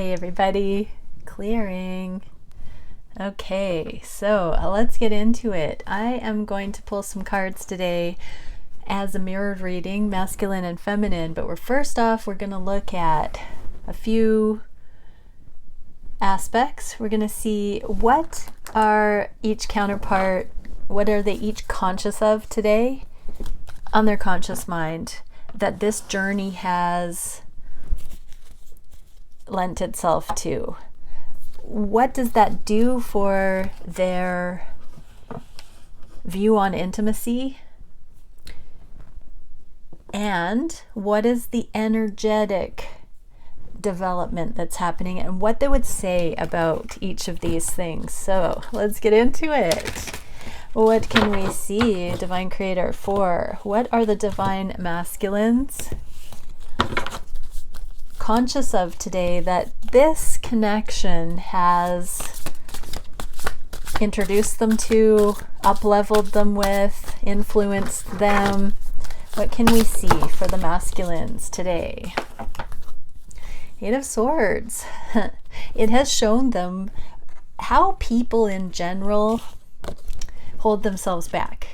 Hey everybody, clearing. Okay, so let's get into it. I am going to pull some cards today as a mirrored reading, masculine and feminine, but first off, we're going to look at a few aspects. We're going to see what are each counterpart, what are they each conscious of today on their conscious mind that this journey has lent itself to. What does that do for their view on intimacy? And what is the energetic development that's happening and what they would say about each of these things? So let's get into it. What can we see, Divine Creator, for what are the divine masculines conscious of today that this connection has introduced them to, up-leveled them with, influenced them? What can we see for the masculines today? Eight of Swords. It has shown them how people in general hold themselves back.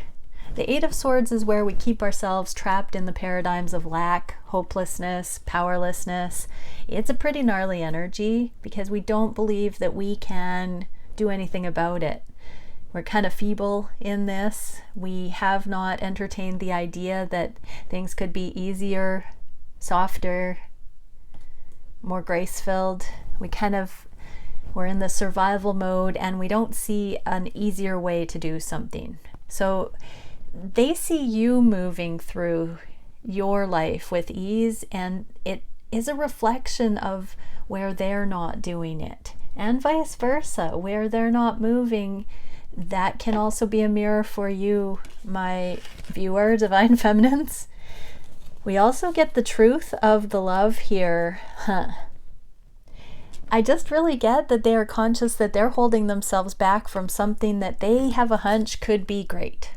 The Eight of Swords is where we keep ourselves trapped in the paradigms of lack, hopelessness, powerlessness. It's a pretty gnarly energy because we don't believe that we can do anything about it. We're kind of feeble in this. We have not entertained the idea that things could be easier, softer, more grace-filled. We're in the survival mode and we don't see an easier way to do something. So they see you moving through your life with ease, and it is a reflection of where they're not doing it, and vice versa. Where they're not moving, that can also be a mirror for you, my viewer, Divine Feminines. We also get the truth of the love here. I just really get that they are conscious that they're holding themselves back from something that they have a hunch could be great.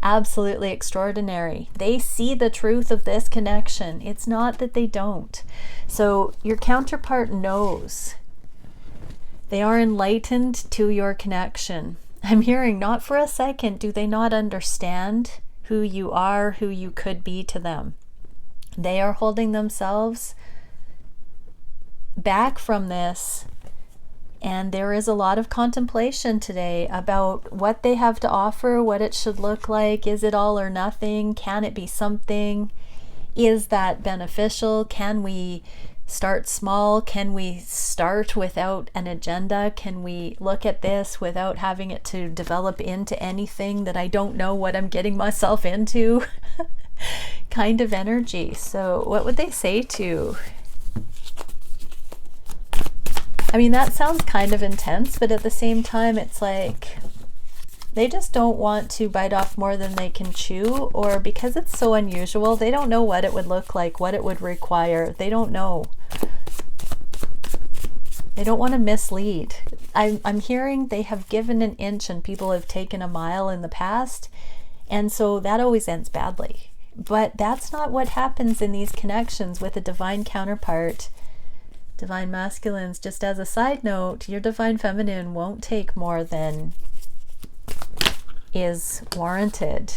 Absolutely extraordinary. They see the truth of this connection. It's not that they don't. So your counterpart knows. They are enlightened to your connection. I'm hearing, not for a second do they not understand who you are, who you could be to them. They are holding themselves back from this. And there is a lot of contemplation today about what they have to offer, what it should look like. Is it all or nothing? Can it be something? Is that beneficial? Can we start small? Can we start without an agenda? Can we look at this without having it to develop into anything that I don't know what I'm getting myself into? Kind of energy. So what would they say to? I mean, that sounds kind of intense, but at the same time, it's like they just don't want to bite off more than they can chew, or because it's so unusual, they don't know what it would look like, what it would require. They don't know. They don't want to mislead. I'm hearing they have given an inch and people have taken a mile in the past, and so that always ends badly. But that's not what happens in these connections with a divine counterpart. Divine masculines, just as a side note, your divine feminine won't take more than is warranted.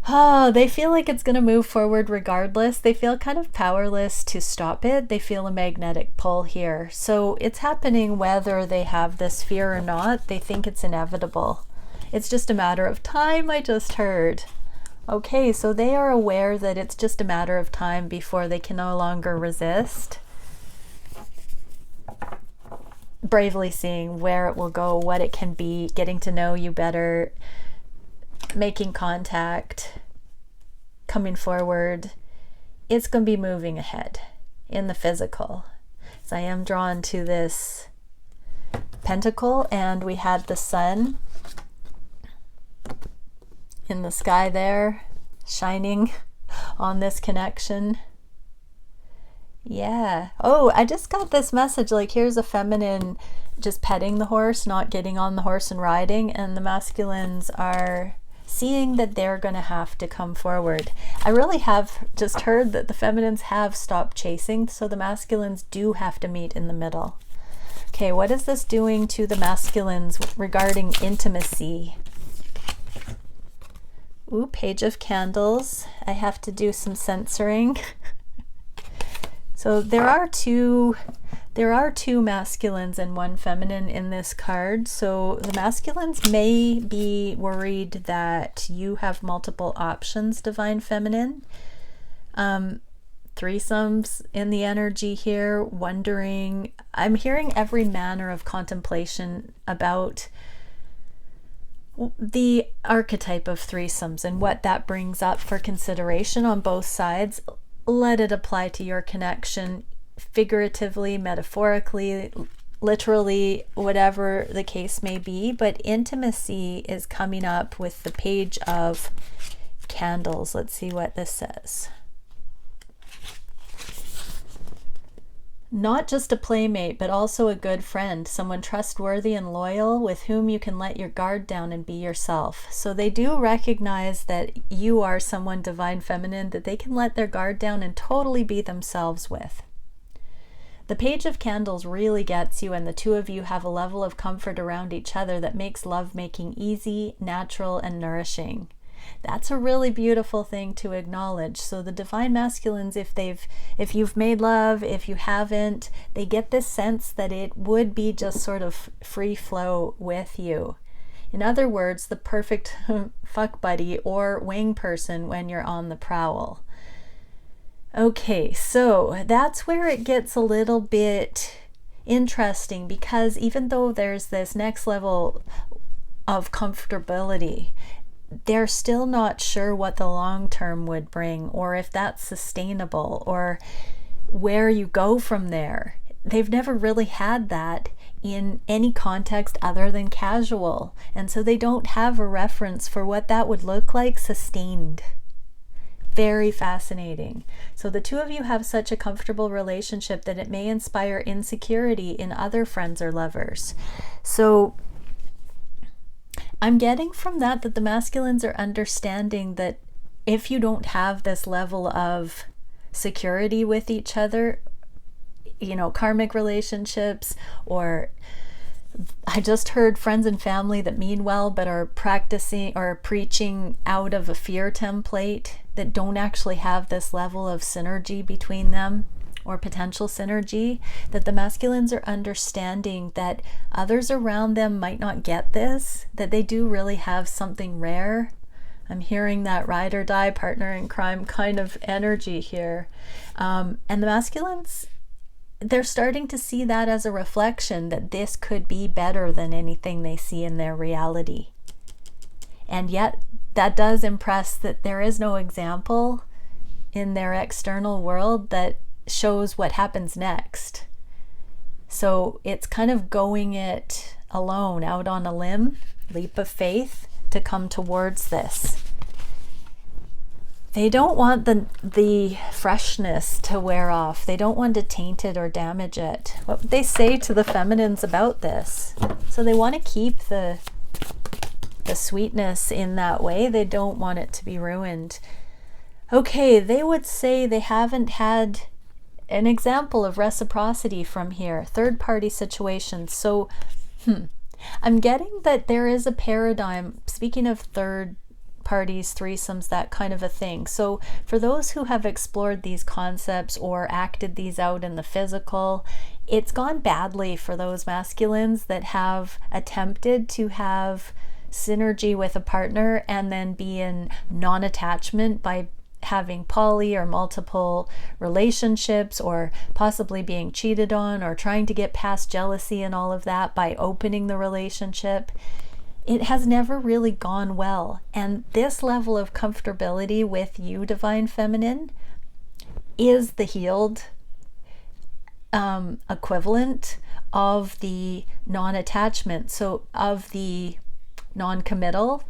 Oh, they feel like it's going to move forward regardless. They feel kind of powerless to stop it. They feel a magnetic pull here. So it's happening whether they have this fear or not. They think it's inevitable. It's just a matter of time, I just heard. Okay, so they are aware that it's just a matter of time before they can no longer resist. Bravely seeing where it will go, what it can be, getting to know you better, making contact, coming forward. It's going to be moving ahead in the physical. So I am drawn to this pentacle, and we had the sun in the sky there, shining on this connection. Yeah. Oh, I just got this message, like here's a feminine just petting the horse, not getting on the horse and riding, and the masculines are seeing that they're going to have to come forward. I really have just heard that the feminines have stopped chasing, so the masculines do have to meet in the middle. Okay, what is this doing to the masculines regarding intimacy? Ooh, Page of Candles. I have to do some censoring. So there are two masculines and one feminine in this card. So the masculines may be worried that you have multiple options, Divine Feminine. Threesomes in the energy here, wondering. I'm hearing every manner of contemplation about the archetype of threesomes and what that brings up for consideration on both sides. Let it apply to your connection, figuratively, metaphorically, literally, whatever the case may be. But intimacy is coming up with the Page of Candles. Let's see what this says. Not just a playmate, but also a good friend, someone trustworthy and loyal with whom you can let your guard down and be yourself. So they do recognize that you are someone, Divine Feminine, that they can let their guard down and totally be themselves with. The Page of Candles really gets you, and the two of you have a level of comfort around each other that makes lovemaking easy, natural, and nourishing. That's a really beautiful thing to acknowledge. So the Divine Masculines, if you've made love, if you haven't, they get this sense that it would be just sort of free flow with you. In other words, the perfect fuck buddy or wing person when you're on the prowl. Okay, so that's where it gets a little bit interesting, because even though there's this next level of comfortability, they're still not sure what the long term would bring, or if that's sustainable, or where you go from there. They've never really had that in any context other than casual, and so they don't have a reference for what that would look like sustained. Very fascinating. So the two of you have such a comfortable relationship that it may inspire insecurity in other friends or lovers. So I'm getting from that the masculines are understanding that if you don't have this level of security with each other, you know, karmic relationships, or I just heard friends and family that mean well but are practicing or preaching out of a fear template, that don't actually have this level of synergy between them, or potential synergy, that the masculines are understanding that others around them might not get this, that they do really have something rare. I'm hearing that ride or die, partner in crime kind of energy here. And the masculines, they're starting to see that as a reflection that this could be better than anything they see in their reality. And yet that does impress that there is no example in their external world that shows what happens next. So it's kind of going it alone, out on a limb, leap of faith, to come towards this. They don't want the freshness to wear off. They don't want to taint it or damage it. What would they say to the feminines about this? So they want to keep the sweetness in that way. They don't want it to be ruined. Okay, they would say they haven't had an example of reciprocity from here, third party situations. So I'm getting that there is a paradigm, speaking of third parties, threesomes, that kind of a thing. So for those who have explored these concepts or acted these out in the physical, it's gone badly for those masculines that have attempted to have synergy with a partner and then be in non-attachment by having poly or multiple relationships, or possibly being cheated on, or trying to get past jealousy and all of that by opening the relationship. It has never really gone well. And this level of comfortability with you, Divine Feminine, is the healed equivalent of the non-attachment, so of the non-committal,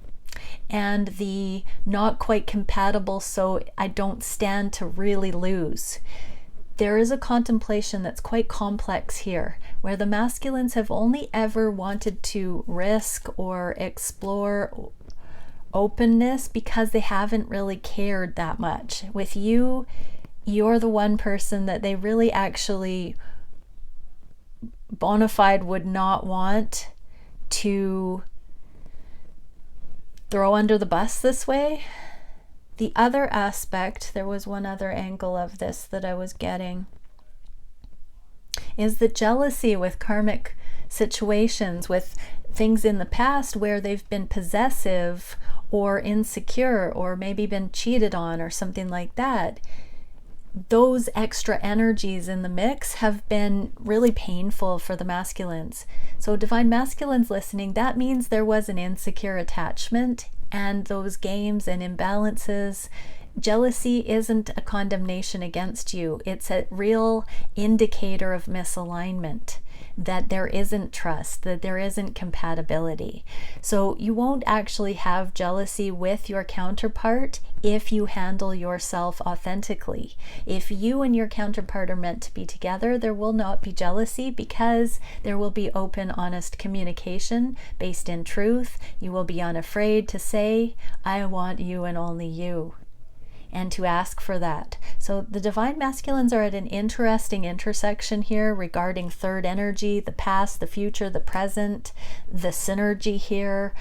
and the not quite compatible, so I don't stand to really lose. There is a contemplation that's quite complex here, where the masculines have only ever wanted to risk or explore openness because they haven't really cared that much. With you, you're the one person that they really actually bona fide would not want to throw under the bus this way. The other aspect, there was one other angle of this that I was getting, is the jealousy with karmic situations, with things in the past where they've been possessive or insecure or maybe been cheated on or something like that. Those extra energies in the mix have been really painful for the masculines. So divine masculines listening, that means there was an insecure attachment, and those games and imbalances. Jealousy isn't a condemnation against you. It's a real indicator of misalignment, that there isn't trust, that there isn't compatibility. So you won't actually have jealousy with your counterpart if you handle yourself authentically. If you and your counterpart are meant to be together, there will not be jealousy because there will be open, honest communication based in truth. You will be unafraid to say, I want you and only you, and to ask for that. So the divine masculines are at an interesting intersection here regarding third energy, the past, the future, the present, the synergy here.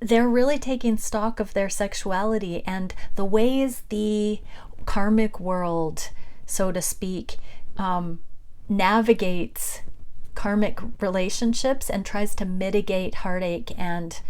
They're really taking stock of their sexuality and the ways the karmic world, so to speak, navigates karmic relationships and tries to mitigate heartache and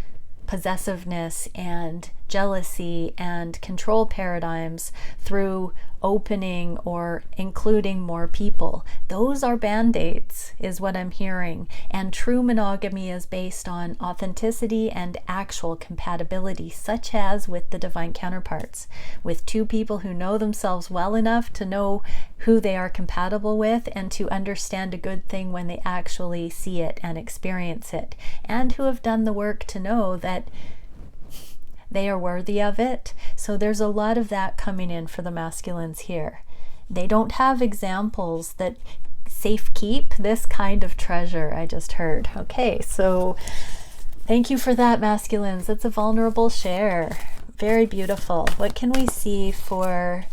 possessiveness and jealousy and control paradigms through opening or including more people. Those are band-aids, is what I'm hearing. And true monogamy is based on authenticity and actual compatibility, such as with the divine counterparts, with two people who know themselves well enough to know who they are compatible with and to understand a good thing when they actually see it and experience it, and who have done the work to know that they are worthy of it. So there's a lot of that coming in for the masculines here. They don't have examples that safe keep this kind of treasure, I just heard. Okay, so thank you for that, masculines. That's a vulnerable share. Very beautiful. What can we see for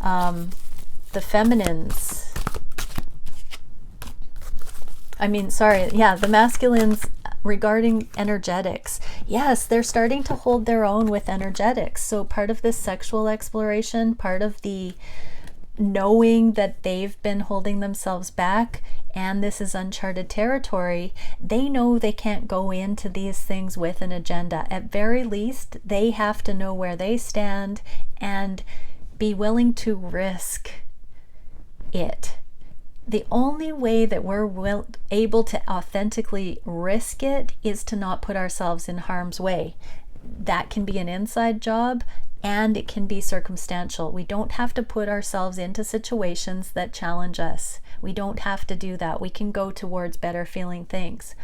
the feminines? The masculines regarding energetics. Yes, they're starting to hold their own with energetics. So part of this sexual exploration, part of the knowing that they've been holding themselves back and this is uncharted territory, they know they can't go into these things with an agenda. At very least, they have to know where they stand and be willing to risk it. The only way that we're able to authentically risk it is to not put ourselves in harm's way. That can be an inside job and it can be circumstantial. We don't have to put ourselves into situations that challenge us. We don't have to do that. We can go towards better feeling things.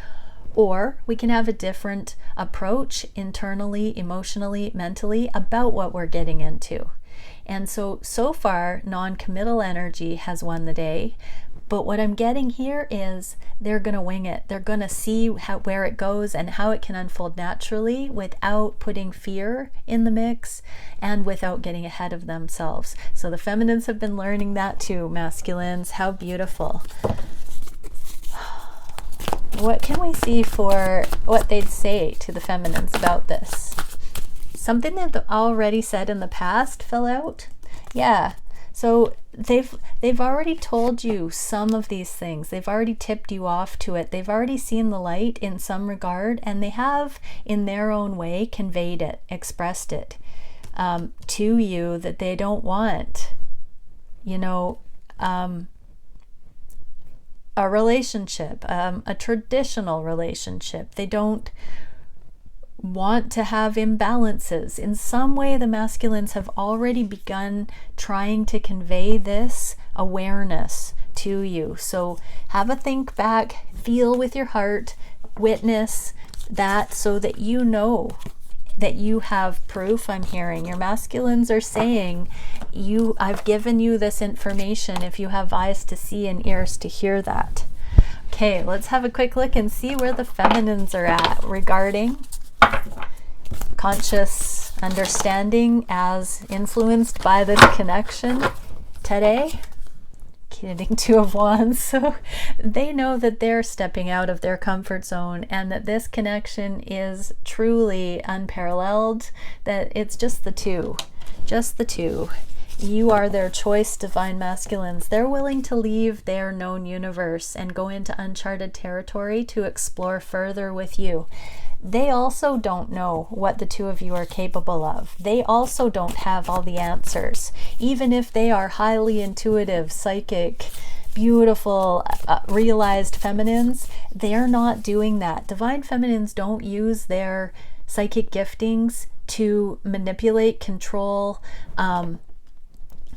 Or we can have a different approach internally, emotionally, mentally about what we're getting into. And so far, non-committal energy has won the day. But what I'm getting here is they're going to wing it. They're going to see where it goes and how it can unfold naturally without putting fear in the mix and without getting ahead of themselves. So the feminines have been learning that too, masculines. How beautiful. What can we see for what they'd say to the feminines about this? Something they've already said in the past fell out. Yeah. So they've already told you some of these things. They've already tipped you off to it. They've already seen the light in some regard, and they have, in their own way, conveyed it, expressed it to you that they don't want, a relationship, a traditional relationship. They don't want to have imbalances. In some way, the masculines have already begun trying to convey this awareness to you. So have a think back, feel with your heart, witness that so that you know that you have proof. I'm hearing your masculines are saying, I've given you this information if you have eyes to see and ears to hear that. Okay, let's have a quick look and see where the feminines are at regarding conscious understanding as influenced by this connection today. Hitting Two of Wands, so they know that they're stepping out of their comfort zone and that this connection is truly unparalleled, that it's just the two. You are their choice, divine masculines. They're willing to leave their known universe and go into uncharted territory to explore further with you. They also don't know what the two of you are capable of. They also don't have all the answers. Even if they are highly intuitive, psychic, beautiful, realized feminines, they're not doing that. Divine feminines don't use their psychic giftings to manipulate, control,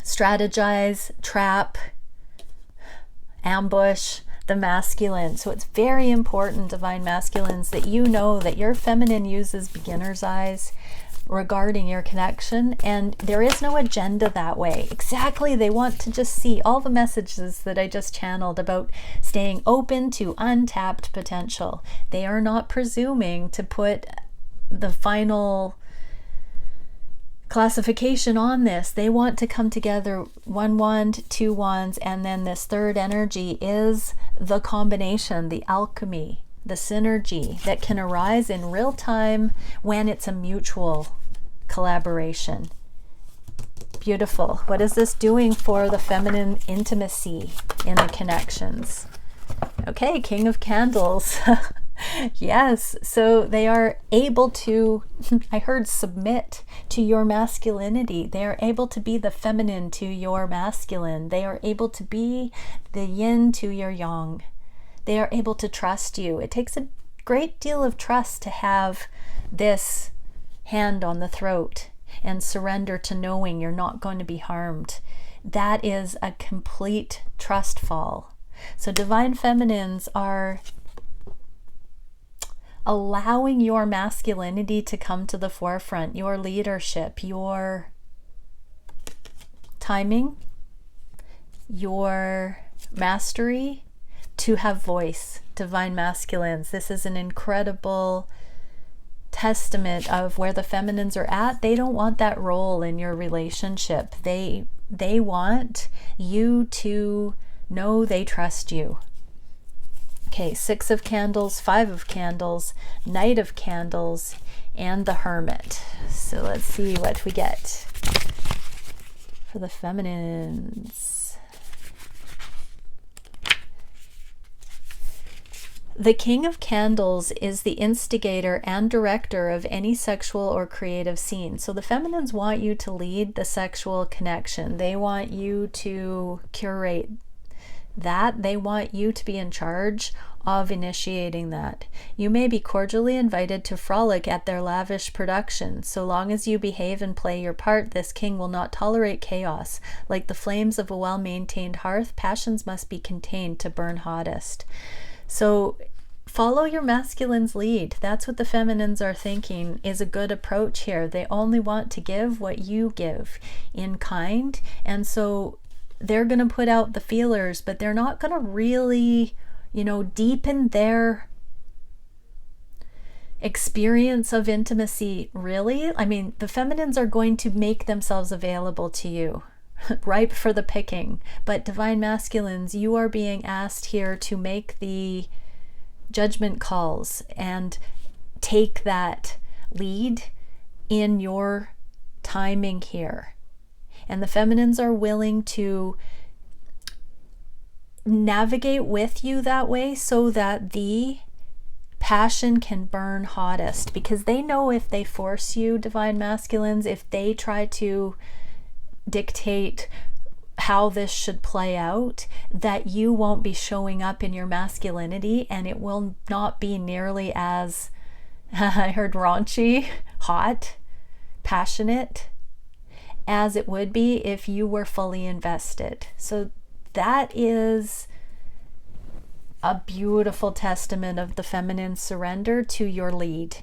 strategize, trap, ambush the masculine. So it's very important, divine masculines, that you know that your feminine uses beginner's eyes regarding your connection, and there is no agenda that way. Exactly, they want to just see all the messages that I just channeled about staying open to untapped potential. They are not presuming to put the final classification on this. They want to come together, 1 wand, 2 wands, and then this third energy is the combination, the alchemy, the synergy that can arise in real time when it's a mutual collaboration. Beautiful. What is this doing for the feminine intimacy in the connections? Okay, King of Candles. Yes, so they are able to, I heard, submit to your masculinity. They are able to be the feminine to your masculine. They are able to be the yin to your yang. They are able to trust you. It takes a great deal of trust to have this hand on the throat and surrender to knowing you're not going to be harmed. That is a complete trust fall. So divine feminines are allowing your masculinity to come to the forefront, your leadership, your timing, your mastery to have voice, divine masculines. This is an incredible testament of where the feminines are at. They don't want that role in your relationship. They want you to know they trust you. Okay, 6 of Candles, 5 of Candles, Knight of Candles, and the Hermit. So let's see what we get for the feminines. The King of Candles is the instigator and director of any sexual or creative scene. So the feminines want you to lead the sexual connection. They want you to curate that. They want you to be in charge of initiating that. You may be cordially invited to frolic at their lavish production. So long as you behave and play your part, this king will not tolerate chaos. Like the flames of a well-maintained hearth, passions must be contained to burn hottest. So follow your masculine's lead. That's what the feminines are thinking is a good approach here. They only want to give what you give in kind. And so they're going to put out the feelers, but they're not going to really, deepen their experience of intimacy, really. I mean, the feminines are going to make themselves available to you, ripe for the picking. But divine masculines, you are being asked here to make the judgment calls and take that lead in your timing here. And the feminines are willing to navigate with you that way so that the passion can burn hottest, because they know if they force you, divine masculines, if they try to dictate how this should play out, that you won't be showing up in your masculinity, and it will not be nearly as, I heard raunchy, hot, passionate, as it would be if you were fully invested. So that is a beautiful testament of the feminine surrender to your lead.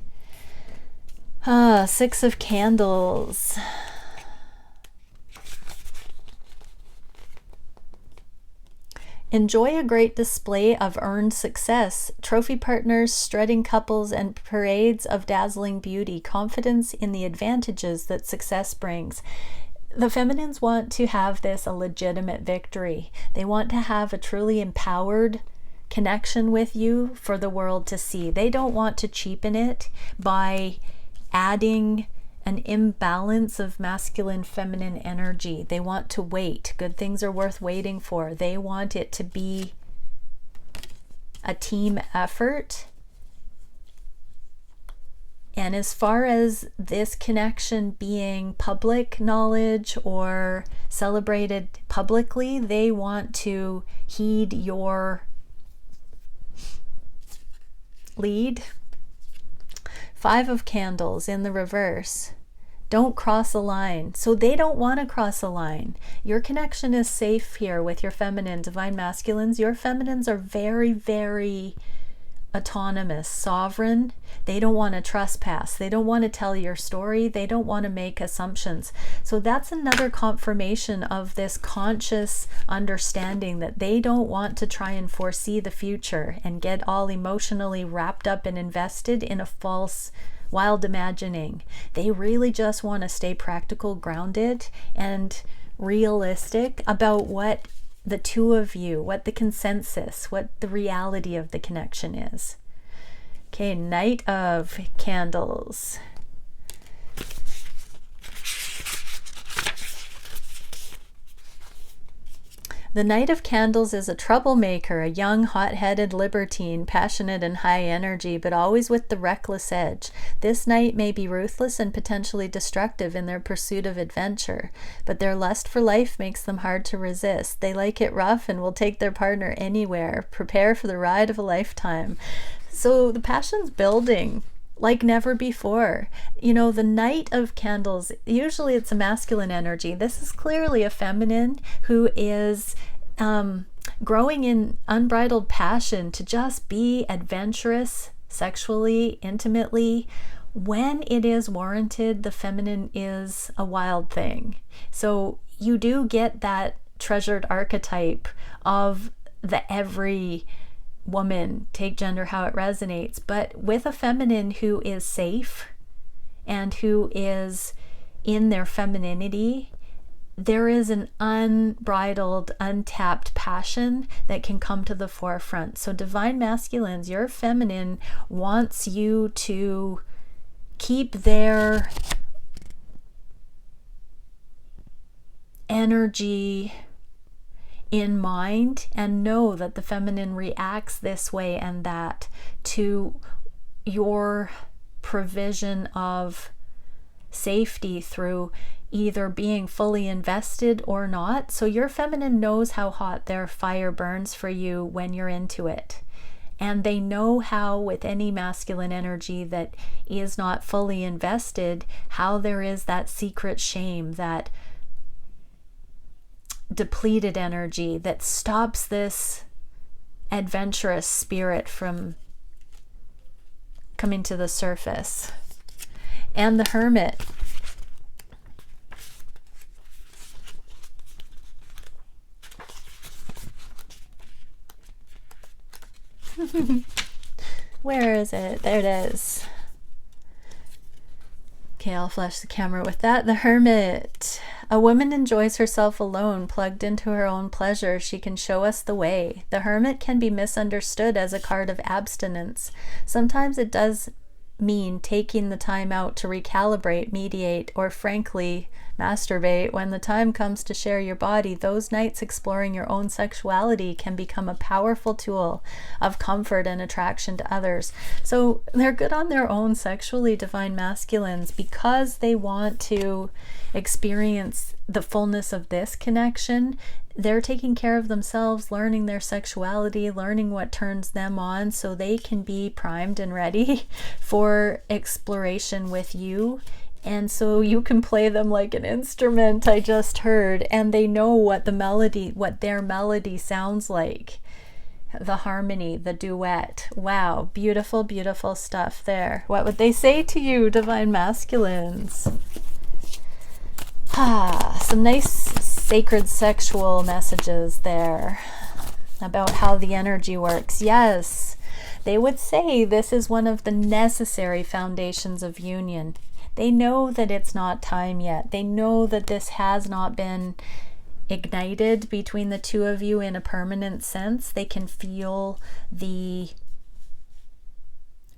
6 of Candles. Enjoy a great display of earned success, trophy partners, strutting couples, and parades of dazzling beauty, confidence in the advantages that success brings. The feminines want to have this a legitimate victory. They want to have a truly empowered connection with you for the world to see. They don't want to cheapen it by adding an imbalance of masculine feminine energy. They want to wait. Good things are worth waiting for. They want it to be a team effort. And as far as this connection being public knowledge or celebrated publicly, they want to heed your lead. 5 of Candles in the reverse. Don't cross a line. So they don't want to cross a line. Your connection is safe here with your feminine, divine masculines. Your feminines are very, very autonomous, sovereign. They don't want to trespass. They don't want to tell your story. They don't want to make assumptions. So that's another confirmation of this conscious understanding that they don't want to try and foresee the future and get all emotionally wrapped up and invested in a false, wild imagining. They really just want to stay practical, grounded, and realistic about what the two of you, what the consensus, what the reality of the connection is. Okay, Knight of Candles. The Knight of Candles is a troublemaker, a young, hot-headed libertine, passionate and high energy, but always with the reckless edge. This knight may be ruthless and potentially destructive in their pursuit of adventure, but their lust for life makes them hard to resist. They like it rough and will take their partner anywhere. Prepare for the ride of a lifetime. So the passion's building like never before. You know, the Knight of Candles, usually it's a masculine energy. This is clearly a feminine who is growing in unbridled passion to just be adventurous sexually, intimately. When it is warranted, the feminine is a wild thing. So you do get that treasured archetype of the every woman, take gender how it resonates, but with a feminine who is safe and who is in their femininity, there is an unbridled, untapped passion that can come to the forefront. So divine masculines, your feminine wants you to keep their energy in mind and know that the feminine reacts this way and that to your provision of safety through either being fully invested or not. So your feminine knows how hot their fire burns for you when you're into it. And they know how, with any masculine energy that is not fully invested, how there is that secret shame, that depleted energy that stops this adventurous spirit from coming to the surface. And the Hermit. Where is it? There it is. Okay, I'll flash the camera with that. The Hermit. A woman enjoys herself alone, plugged into her own pleasure. She can show us the way. The Hermit can be misunderstood as a card of abstinence. Sometimes it does mean taking the time out to recalibrate, mediate, or frankly, masturbate. When the time comes to share your body, those nights exploring your own sexuality can become a powerful tool of comfort and attraction to others. So they're good on their own sexually, divine masculines, because they want to experience the fullness of this connection. They're taking care of themselves, learning their sexuality, learning what turns them on, so they can be primed and ready for exploration with you. And so you can play them like an instrument, I just heard, and they know what the melody, what their melody sounds like. The harmony, the duet. Wow, beautiful, beautiful stuff there. What would they say to you, divine masculines? Some nice sacred sexual messages there. about how the energy works. Yes, they would say this is one of the necessary foundations of union. They know that it's not time yet. They know that this has not been ignited between the two of you in a permanent sense. They can feel the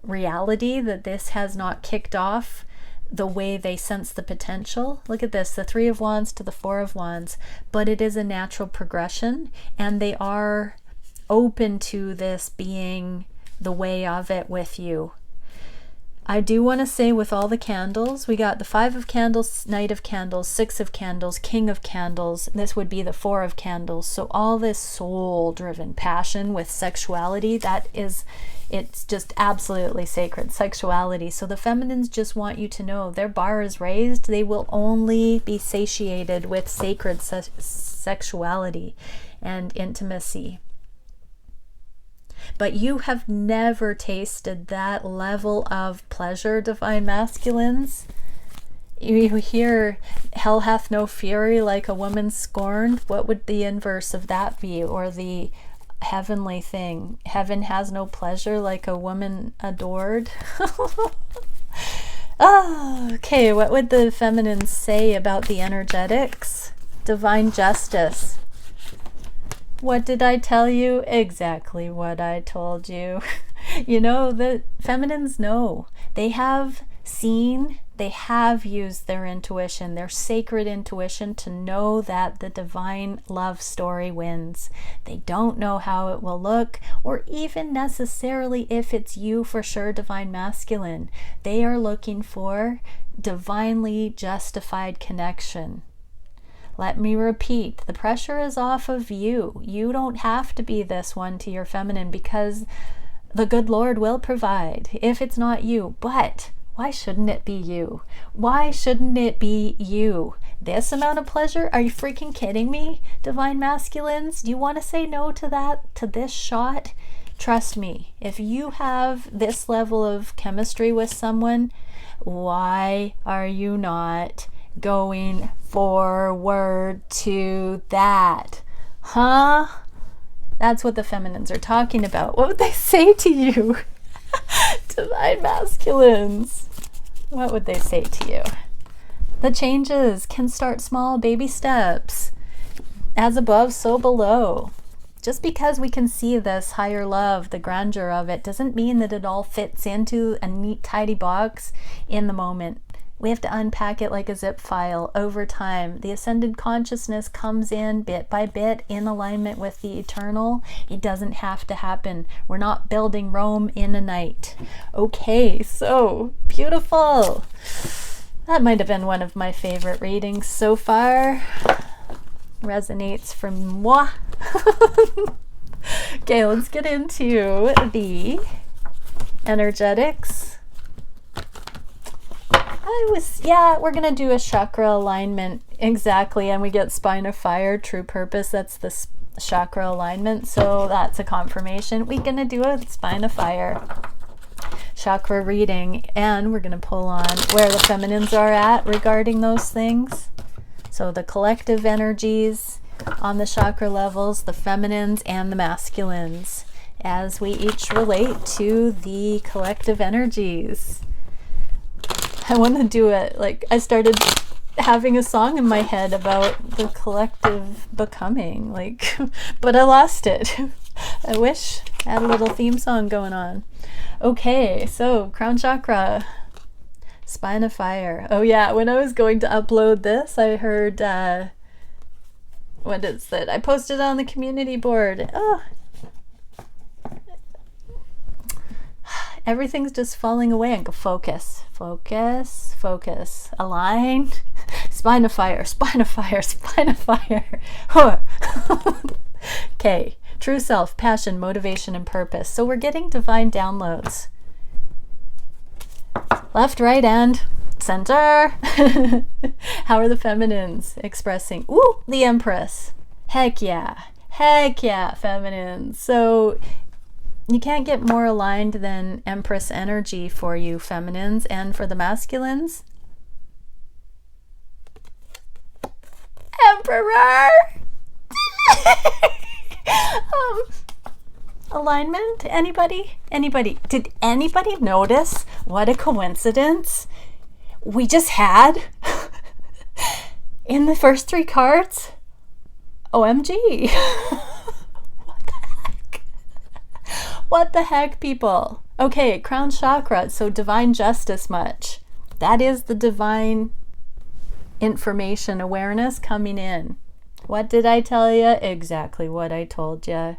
reality that this has not kicked off the way they sense the potential. Look at this, the Three of Wands to the Four of Wands, but it is a natural progression, and they are open to this being the way of it with you. I do want to say, with all the candles, we got the Five of Candles, Knight of Candles, Six of Candles, King of Candles. This would be the Four of Candles. So all this soul-driven passion with sexuality, it's just absolutely sacred sexuality. So the feminines just want you to know their bar is raised. They will only be satiated with sacred sexuality and intimacy. But you have never tasted that level of pleasure, divine masculines. You hear, hell hath no fury like a woman scorned. What would the inverse of that be? Or the heavenly thing? Heaven has no pleasure like a woman adored. Okay, what would the feminines say about the energetics? Divine justice. What did I tell you? Exactly what I told you. You know, the feminines know. They have seen, they have used their intuition, their sacred intuition, to know that the divine love story wins. They don't know how it will look, or even necessarily if it's you for sure, divine masculine. They are looking for divinely justified connection. Let me repeat, the pressure is off of you. You don't have to be this one to your feminine, because the good Lord will provide if it's not you. But why shouldn't it be you? Why shouldn't it be you? This amount of pleasure? Are you freaking kidding me, divine masculines? Do you want to say no to that, to this shot? Trust me, if you have this level of chemistry with someone, why are you not going forward to that? Huh? That's what the feminines are talking about. What would they say to you? Divine masculines. What would they say to you? The changes can start small, baby steps. As above, so below. Just because we can see this higher love, the grandeur of it, doesn't mean that it all fits into a neat, tidy box in the moment. We have to unpack it like a zip file over time. The ascended consciousness comes in bit by bit in alignment with the eternal. It doesn't have to happen. We're not building Rome in a night. Okay, so beautiful. That might have been one of my favorite readings so far. Resonates from moi. Okay, let's get into the energetics. We're gonna do a chakra alignment, exactly, and we get spine of fire, true purpose. That's the chakra alignment, so that's a confirmation. We're gonna do a spine of fire chakra reading, and we're gonna pull on where the feminines are at regarding those things. So the collective energies on the chakra levels, the feminines and the masculines, as we each relate to the collective energies. I want to do it, like, I started having a song in my head about the collective becoming, like, but I lost it. I wish I had a little theme song going on. Okay, so crown chakra, spine of fire. Oh yeah, when I was going to upload this, I heard, what is it? I posted on the community board. Oh, everything's just falling away, and go focus, focus, focus, align, spine of fire, spine of fire, spine of fire. Okay, true self, passion, motivation, and purpose. So we're getting divine downloads. Left, right, and center. How are the feminines expressing? Ooh, the Empress. Heck yeah, feminines. So you can't get more aligned than Empress energy for you feminines, and for the masculines, Emperor. Alignment? Anybody? Did anybody notice what a coincidence we just had in the first 3 cards? OMG. What the heck? What the heck, people? Okay, crown chakra, so divine justice much. That is the divine information awareness coming in. What did I tell you? Exactly what I told you.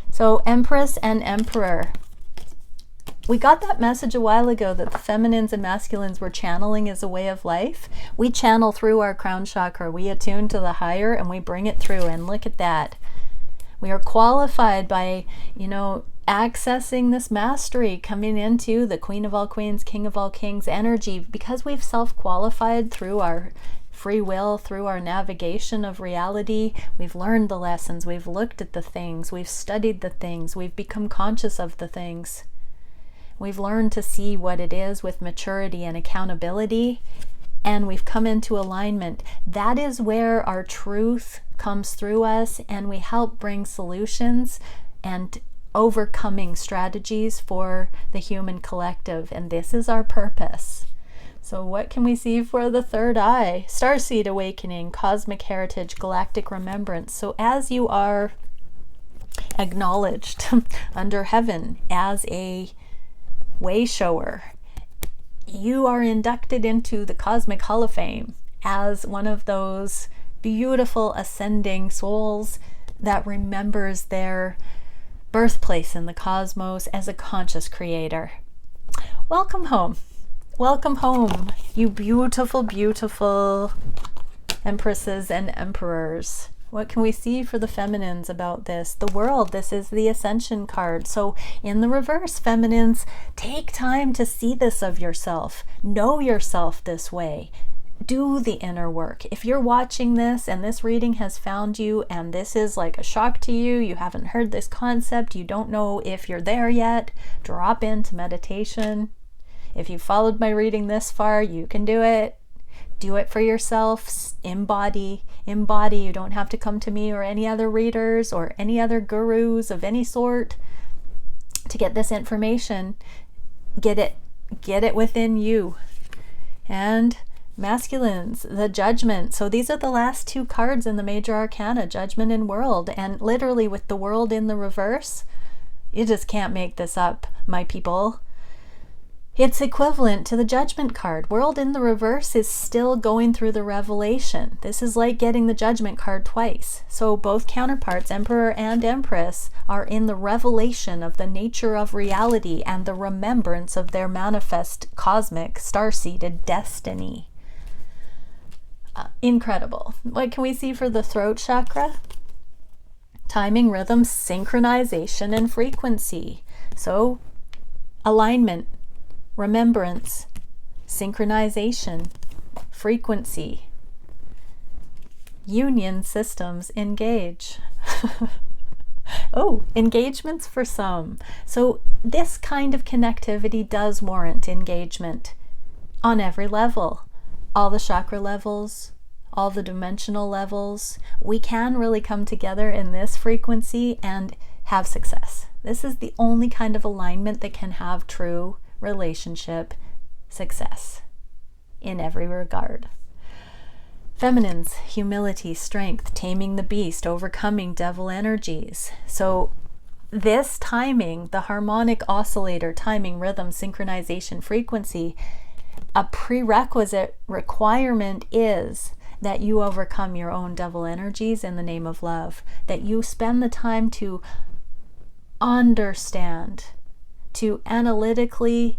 So Empress and Emperor. We got that message a while ago that the feminines and masculines were channeling as a way of life. We channel through our crown chakra. We attune to the higher and we bring it through. And look at that. We are qualified by, accessing this mastery, coming into the Queen of all Queens, King of all Kings energy, because we've self-qualified through our free will, through our navigation of reality. We've learned the lessons, we've looked at the things, we've studied the things, we've become conscious of the things. We've learned to see what it is with maturity and accountability, and we've come into alignment. That is where our truth comes through us, and we help bring solutions and overcoming strategies for the human collective, and this is our purpose. So what can we see for the third eye? Starseed awakening, cosmic heritage, galactic remembrance. So as you are acknowledged under heaven as a way shower, you are inducted into the Cosmic Hall of Fame as one of those beautiful ascending souls that remembers their birthplace in the cosmos as a conscious creator. Welcome home. Welcome home, you beautiful, beautiful empresses and emperors. What can we see for the feminines about this? The world, this is the Ascension card. So in the reverse, feminines, take time to see this of yourself. Know yourself this way. Do the inner work. If you're watching this and this reading has found you and this is like a shock to you, you haven't heard this concept, you don't know if you're there yet, drop into meditation. If you followed my reading this far, you can do it. Do it for yourself. Embody. You don't have to come to me or any other readers or any other gurus of any sort to get this information. Get it within you. And masculines, the Judgment. So these are the last 2 cards in the major arcana, Judgment and World. And literally with the World in the reverse, you just can't make this up, my people. It's equivalent to the Judgment card. World in the reverse is still going through the revelation. This is like getting the Judgment card twice. So both counterparts, Emperor and Empress, are in the revelation of the nature of reality and the remembrance of their manifest cosmic star-seeded destiny. Incredible. What can we see for the throat chakra? Timing, rhythm, synchronization, and frequency. So alignment, remembrance, synchronization, frequency. Union systems engage. Oh, engagements for some. So this kind of connectivity does warrant engagement on every level. All the chakra levels, all the dimensional levels. We can really come together in this frequency and have success. This is the only kind of alignment that can have true relationship success in every regard. Feminines, humility, strength, taming the beast, overcoming devil energies. So this timing, the harmonic oscillator, timing, rhythm, synchronization, frequency, a prerequisite requirement is that you overcome your own devil energies in the name of love, that you spend the time to understand, to analytically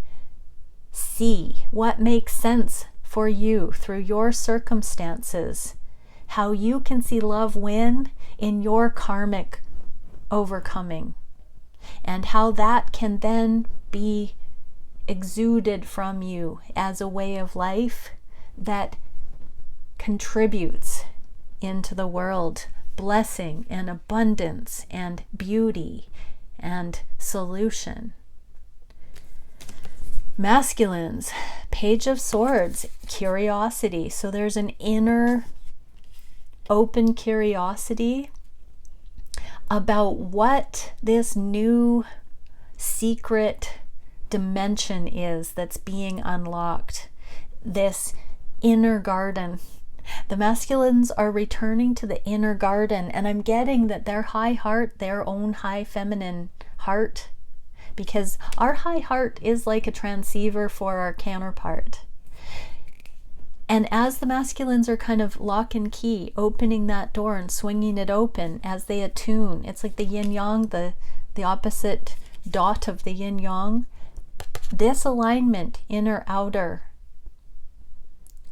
see what makes sense for you through your circumstances, how you can see love win in your karmic overcoming, and how that can then be exuded from you as a way of life that contributes into the world blessing and abundance and beauty and solution. Masculines, Page of Swords, curiosity. So there's an inner open curiosity. about what this new secret dimension is that's being unlocked, this inner garden. The masculines are returning to the inner garden, and I'm getting that their high heart, their own high feminine heart, because our high heart is like a transceiver for our counterpart. And as the masculines are kind of lock and key, opening that door and swinging it open as they attune, it's like the yin yang, the opposite dot of the yin yang. This alignment, inner outer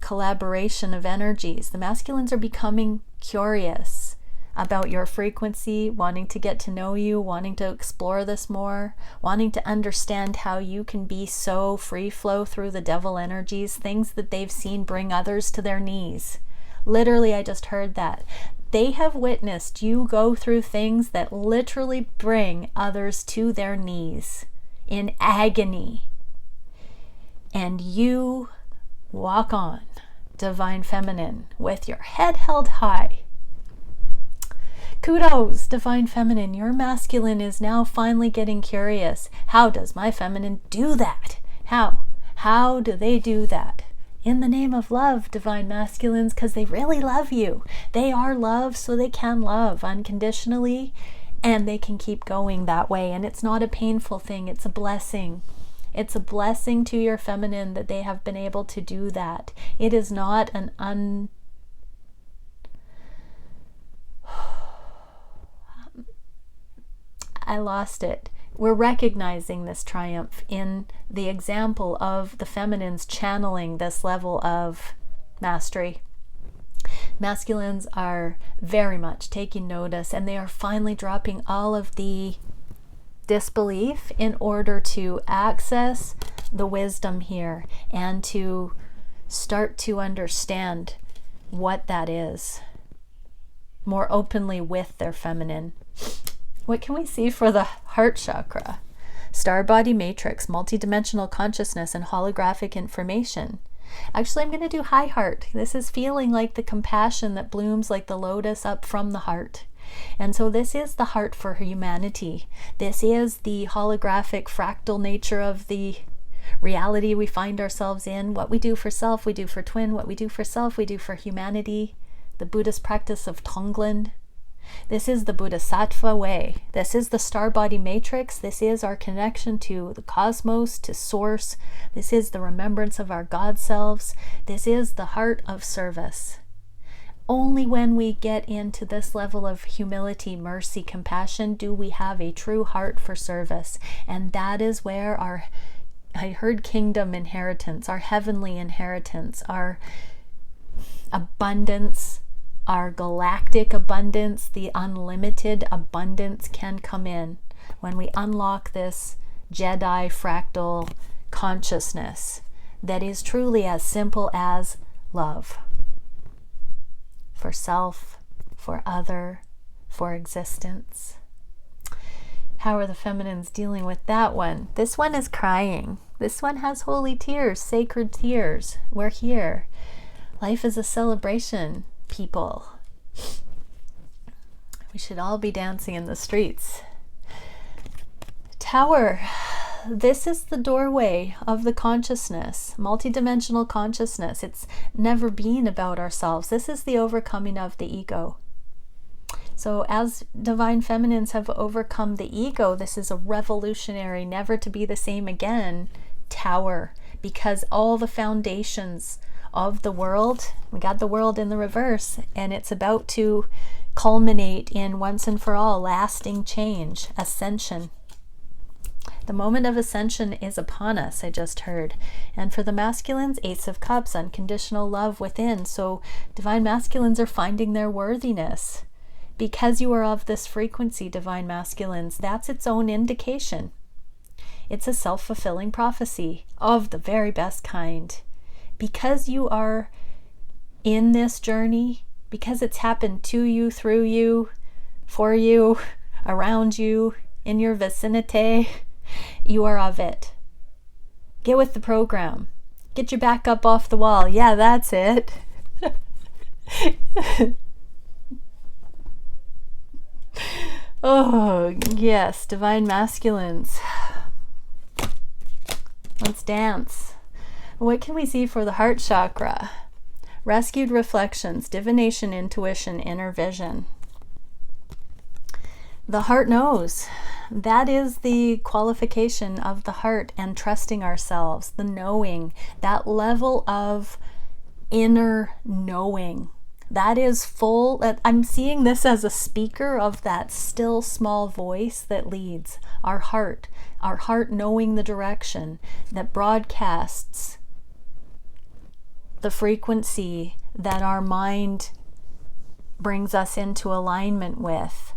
collaboration of energies, the masculines are becoming curious about your frequency, wanting to get to know you, wanting to explore this more, wanting to understand how you can be so free flow through the devil energies, things that they've seen bring others to their knees. Literally, I just heard that. They have witnessed you go through things that literally bring others to their knees in agony. And you walk on, Divine Feminine, with your head held high. Kudos, Divine Feminine. Your masculine is now finally getting curious. How does my feminine do that? How do they do that? In the name of love, Divine Masculines, because they really love you. They are love, so they can love unconditionally, and they can keep going that way. And it's not a painful thing. It's a blessing. It's a blessing to your feminine that they have been able to do that. It is not an I lost it. We're recognizing this triumph in the example of the feminines channeling this level of mastery. Masculines are very much taking notice, and they are finally dropping all of the disbelief in order to access the wisdom here and to start to understand what that is more openly with their feminine. What can we see for the heart chakra? Star body matrix, multidimensional consciousness, and holographic information. Actually, I'm going to do high heart. This is feeling like the compassion that blooms like the lotus up from the heart. And so this is the heart for humanity. This is the holographic fractal nature of the reality we find ourselves in. What we do for self, we do for twin. What we do for self, we do for humanity. The Buddhist practice of Tonglen. This is the Bodhisattva way. This is the star body matrix. This is our connection to the cosmos, to source. This is the remembrance of our God selves. This is the heart of service. Only when we get into this level of humility, mercy, compassion, do we have a true heart for service. And that is where I heard kingdom inheritance, our heavenly inheritance, our abundance, our galactic abundance, the unlimited abundance can come in when we unlock this Jedi fractal consciousness that is truly as simple as love. For self, for other, for existence. How are the feminines dealing with that one? This one is crying. This one has holy tears, sacred tears. We're here. Life is a celebration, people. We should all be dancing in the streets. Tower. This is the doorway of the consciousness, multidimensional consciousness. It's never been about ourselves. This is the overcoming of the ego. So as divine feminines have overcome the ego, this is a revolutionary, never to be the same again tower, because all the foundations of the world, we got the world in the reverse, and it's about to culminate in once and for all lasting change, ascension. The moment of ascension is upon us, I just heard. And for the masculines, Ace of Cups, unconditional love within. So divine masculines are finding their worthiness. Because you are of this frequency, divine masculines, that's its own indication. It's a self-fulfilling prophecy of the very best kind. Because you are in this journey, because it's happened to you, through you, for you, around you, in your vicinity, you are of it. Get with the program. Get your back up off the wall. Yeah, that's it. Oh, yes, divine masculines. Let's dance. What can we see for the heart chakra? Rescued reflections, divination, intuition, inner vision. The heart knows. That is the qualification of the heart, and trusting ourselves, the knowing, that level of inner knowing. That is full. I'm seeing this as a speaker of that still small voice that leads our heart knowing the direction, that broadcasts the frequency that our mind brings us into alignment with,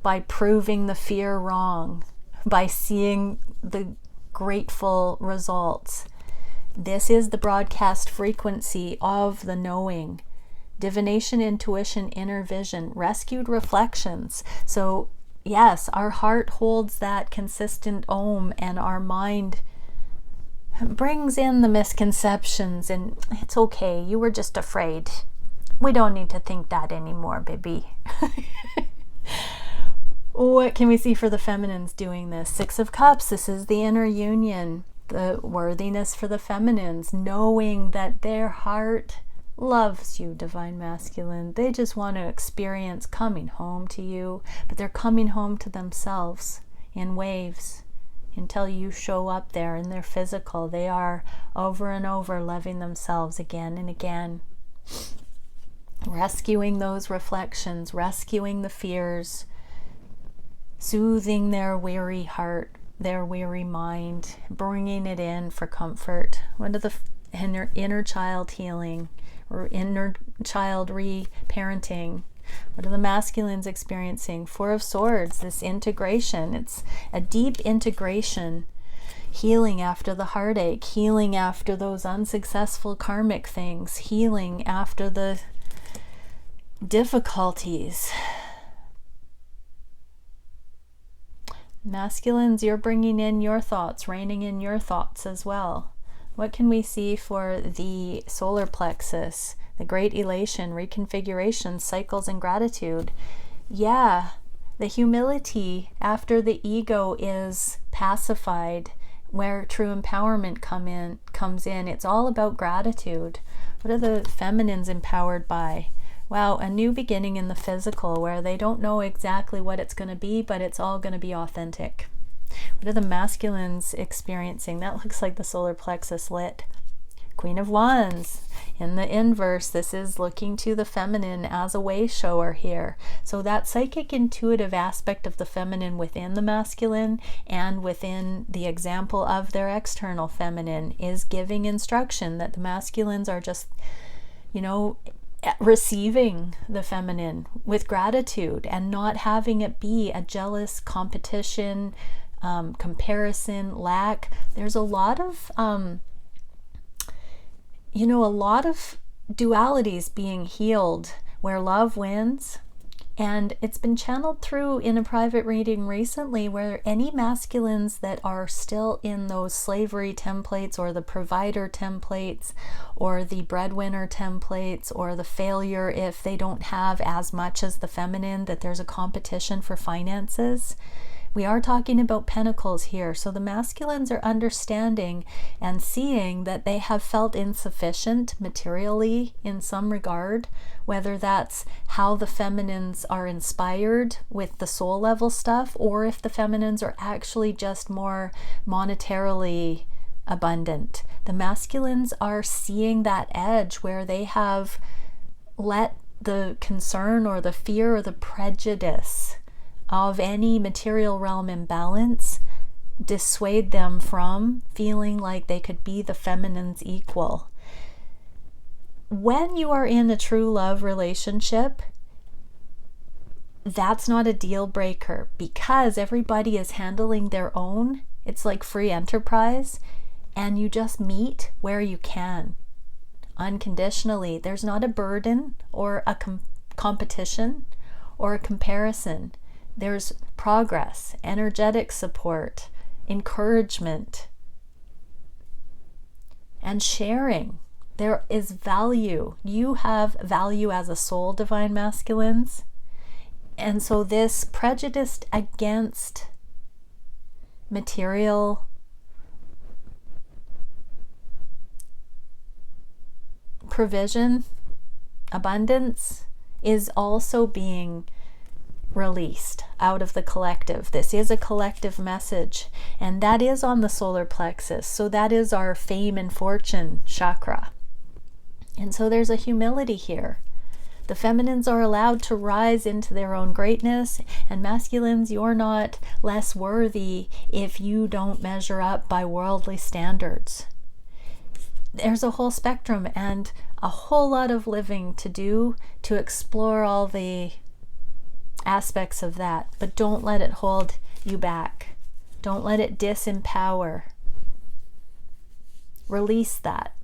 by proving the fear wrong, by seeing the grateful results. This is the broadcast frequency of the knowing. Divination, intuition, inner vision, rescued reflections. So yes, our heart holds that consistent Om, and our mind brings in the misconceptions, and it's okay, you were just afraid. We don't need to think that anymore, baby. What can we see for the feminines doing this? Six of Cups, this is the inner union, the worthiness for the feminines, knowing that their heart loves you, divine masculine. They just want to experience coming home to you, but they're coming home to themselves in waves until you show up there in their physical. They are over and over loving themselves again and again, rescuing those reflections, rescuing the fears, soothing their weary heart, their weary mind, bringing it in for comfort. What are the inner child healing or inner child reparenting? What are the masculines experiencing? Four of Swords, this integration. It's a deep integration, healing after the heartache, healing after those unsuccessful karmic things, healing after the difficulties. Masculines, you're bringing in your thoughts, reining in your thoughts as well. What can we see for the solar plexus? The great elation, reconfiguration, cycles, and gratitude. Yeah, the humility after the ego is pacified, where true empowerment comes in. It's all about gratitude. What are the feminines empowered by? Wow, a new beginning in the physical, where they don't know exactly what it's going to be, but it's all going to be authentic. What are the masculines experiencing? That looks like the solar plexus lit. Queen of Wands. In the inverse, this is looking to the feminine as a way shower here. So that psychic intuitive aspect of the feminine within the masculine and within the example of their external feminine is giving instruction that the masculines are just, receiving the feminine with gratitude and not having it be a jealous competition, comparison, lack. There's a lot of dualities being healed where love wins. And it's been channeled through in a private reading recently, where any masculines that are still in those slavery templates, or the provider templates, or the breadwinner templates, or the failure if they don't have as much as the feminine, that there's a competition for finances. We are talking about pentacles here. So the masculines are understanding and seeing that they have felt insufficient materially in some regard, whether that's how the feminines are inspired with the soul level stuff, or if the feminines are actually just more monetarily abundant. The masculines are seeing that edge where they have let the concern or the fear or the prejudice of any material realm imbalance dissuade them from feeling like they could be the feminine's equal. When you are in a true love relationship, that's not a deal breaker, because everybody is handling their own. It's like free enterprise, and you just meet where you can unconditionally. There's not a burden or a competition or a comparison. There's progress, energetic support, encouragement, and sharing. There is value. You have value as a soul, divine masculines. And so this prejudice against material provision, abundance, is also being released out of the collective. This is a collective message, and that is on the solar plexus. So that is our fame and fortune chakra. And so there's a humility here. The feminines are allowed to rise into their own greatness, and masculines, you're not less worthy if you don't measure up by worldly standards. There's a whole spectrum and a whole lot of living to do to explore all the aspects of that, but don't let it hold you back. Don't let it disempower. Release that.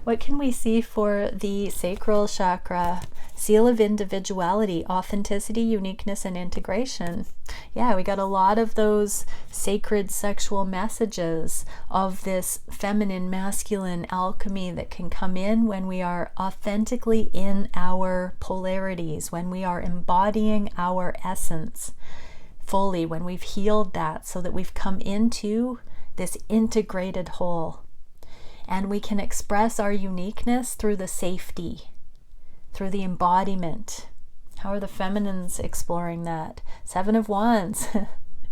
What can we see for the sacral chakra? Seal of individuality, authenticity, uniqueness, and integration. Yeah, we got a lot of those sacred sexual messages of this feminine, masculine alchemy that can come in when we are authentically in our polarities, when we are embodying our essence fully, when we've healed that so that we've come into this integrated whole. And we can express our uniqueness through the safety, through the embodiment. How are the feminines exploring that? 7 of Wands.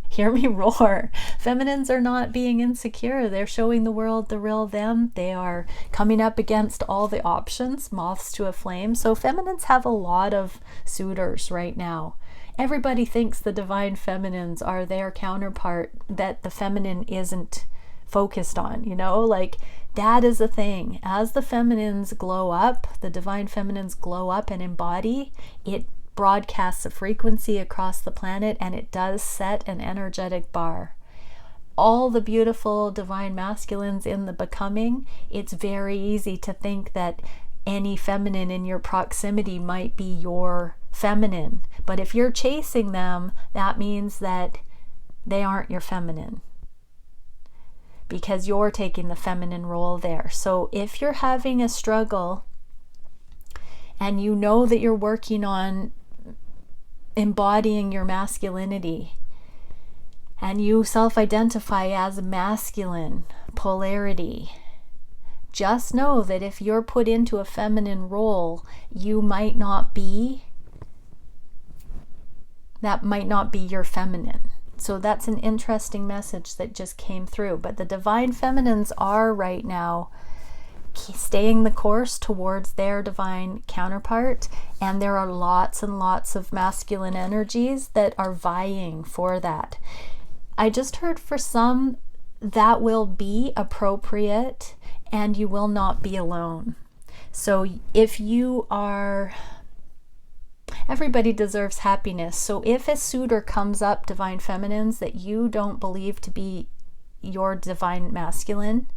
Hear me roar. Feminines are not being insecure. They're showing the world the real them. They are coming up against all the options, moths to a flame. So feminines have a lot of suitors right now. Everybody thinks the divine feminines are their counterpart that the feminine isn't focused on, you know, like that is a thing. As the feminines glow up, the divine feminines glow up and embody, it broadcasts a frequency across the planet, and it does set an energetic bar. All the beautiful divine masculines in the becoming, it's very easy to think that any feminine in your proximity might be your feminine. But if you're chasing them, that means that they aren't your feminine, because you're taking the feminine role there. So if you're having a struggle and you know that you're working on embodying your masculinity and you self-identify as a masculine polarity, just know that if you're put into a feminine role, you might not be, that might not be your feminine. So that's an interesting message that just came through. But the divine feminines are right now staying the course towards their divine counterpart. And there are lots and lots of masculine energies that are vying for that. I just heard for some that will be appropriate and you will not be alone. So if you are... Everybody deserves happiness. So if a suitor comes up, divine feminines, that you don't believe to be your divine masculine,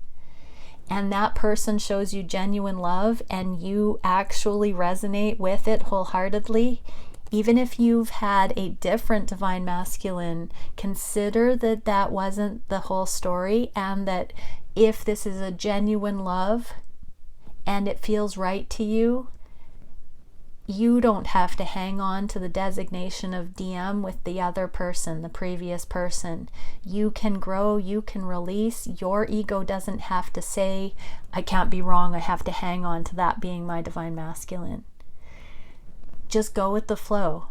and that person shows you genuine love and you actually resonate with it wholeheartedly, even if you've had a different divine masculine, consider that that wasn't the whole story, and that if this is a genuine love and it feels right to you, you don't have to hang on to the designation of DM with the other person, the previous person. You can grow, you can release. Your ego doesn't have to say, I can't be wrong, I have to hang on to that being my divine masculine. Just go with the flow.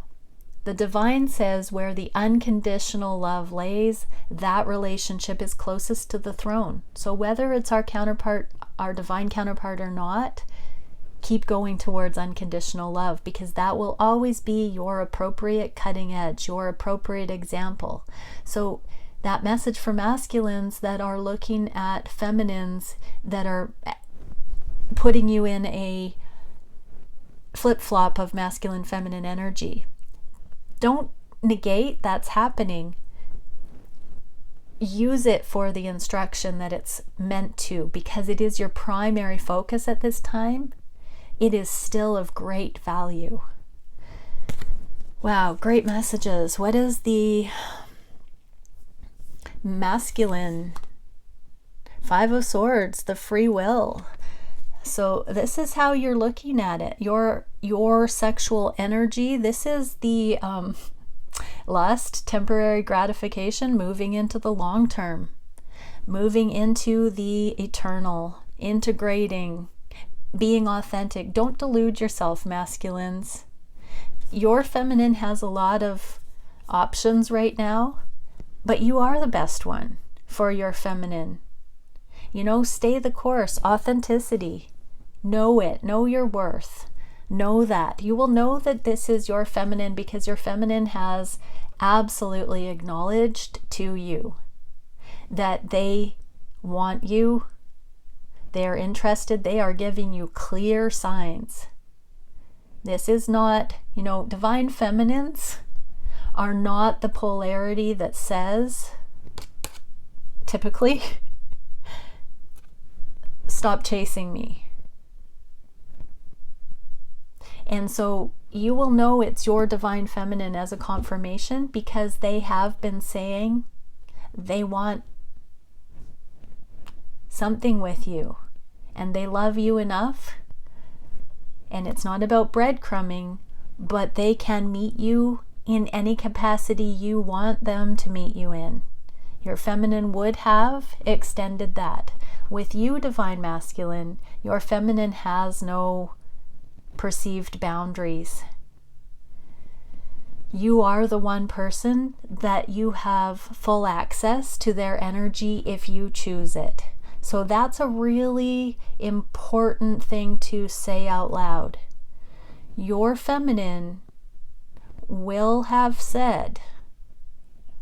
The divine says where the unconditional love lays, that relationship is closest to the throne. So whether it's our counterpart, our divine counterpart or not, keep going towards unconditional love, because that will always be your appropriate cutting edge, your appropriate example. So that message for masculines that are looking at feminines that are putting you in a flip-flop of masculine feminine energy, don't negate that's happening. Use it for the instruction that it's meant to, because it is your primary focus at this time. It is still of great value. Wow, great messages. What is the masculine? 5 of Swords, the free will. So this is how you're looking at it. Your sexual energy, this is the lust, temporary gratification, moving into the long term, moving into the eternal, integrating, being authentic. Don't delude yourself, masculines. Your feminine has a lot of options right now, but you are the best one for your feminine. You know, stay the course. Authenticity. Know it. Know your worth. Know that. You will know that this is your feminine because your feminine has absolutely acknowledged to you that they want you. They're interested. They are giving you clear signs. This is not, you know, divine feminines are not the polarity that says, typically, stop chasing me. And so you will know it's your divine feminine as a confirmation because they have been saying they want something with you and they love you enough. And it's not about breadcrumbing, but they can meet you in any capacity you want them to meet you in. Your feminine would have extended that. With you, divine masculine, your feminine has no perceived boundaries. You are the one person that you have full access to their energy if you choose it. So that's a really important thing to say out loud. Your feminine will have said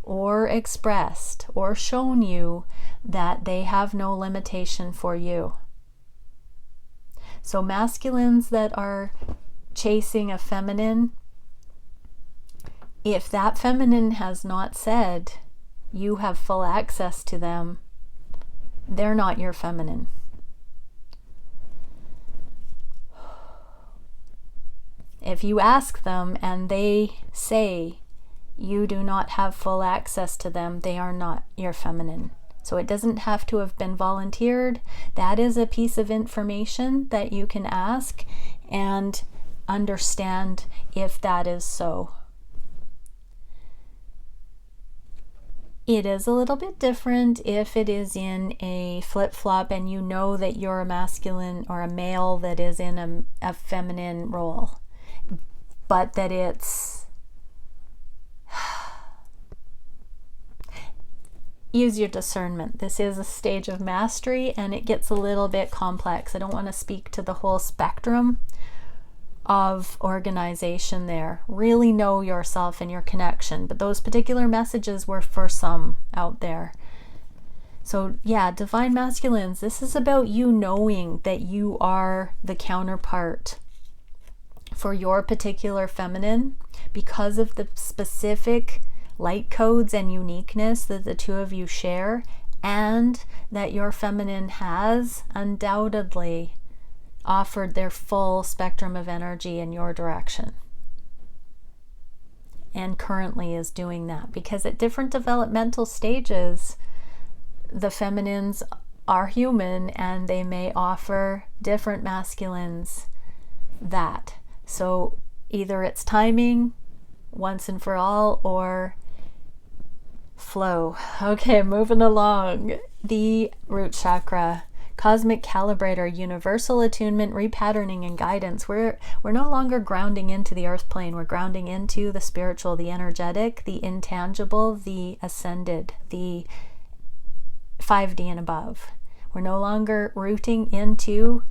or expressed or shown you that they have no limitation for you. So masculines that are chasing a feminine, if that feminine has not said you have full access to them, they're not your feminine. If you ask them and they say you do not have full access to them, they are not your feminine. So it doesn't have to have been volunteered. That is a piece of information that you can ask and understand if that is so. It is a little bit different if it is in a flip-flop and you know that you're a masculine or a male that is in a feminine role, but that it's use your discernment. This is a stage of mastery and it gets a little bit complex. I don't want to speak to the whole spectrum of organization there. Really know yourself and your connection, but those particular messages were for some out there. So yeah, divine masculines, this is about you knowing that you are the counterpart for your particular feminine because of the specific light codes and uniqueness that the two of you share, and that your feminine has undoubtedly offered their full spectrum of energy in your direction and currently is doing that, because at different developmental stages the feminines are human and they may offer different masculines that. So either it's timing once and for all or flow. Okay, moving along. The root chakra, cosmic calibrator, universal attunement, repatterning, and guidance. We're no longer grounding into the earth plane. We're grounding into the spiritual, the energetic, the intangible, the ascended, the 5D and above. We're no longer rooting into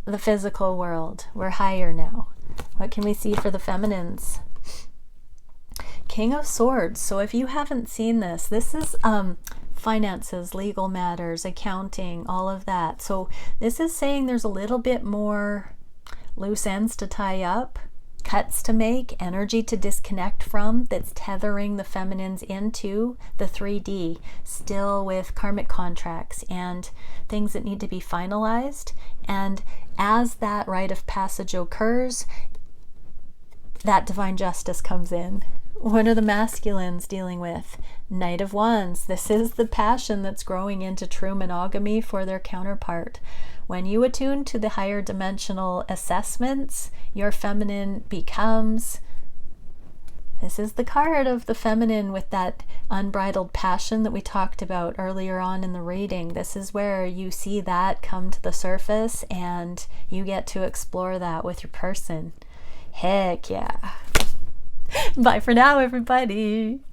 the physical world. We're higher now. What can we see for the feminines? King of Swords. So if you haven't seen this, this is finances, legal matters, accounting, all of that. So this is saying there's a little bit more loose ends to tie up, cuts to make, energy to disconnect from, that's tethering the feminines into the 3D, still with karmic contracts and things that need to be finalized. And as that rite of passage occurs, that divine justice comes in. What are the masculines dealing with? Knight of Wands. This is the passion that's growing into true monogamy for their counterpart. When you attune to the higher dimensional assessments, your feminine becomes... This is the card of the feminine with that unbridled passion that we talked about earlier on in the reading. This is where you see that come to the surface and you get to explore that with your person. Heck yeah. Bye for now, everybody.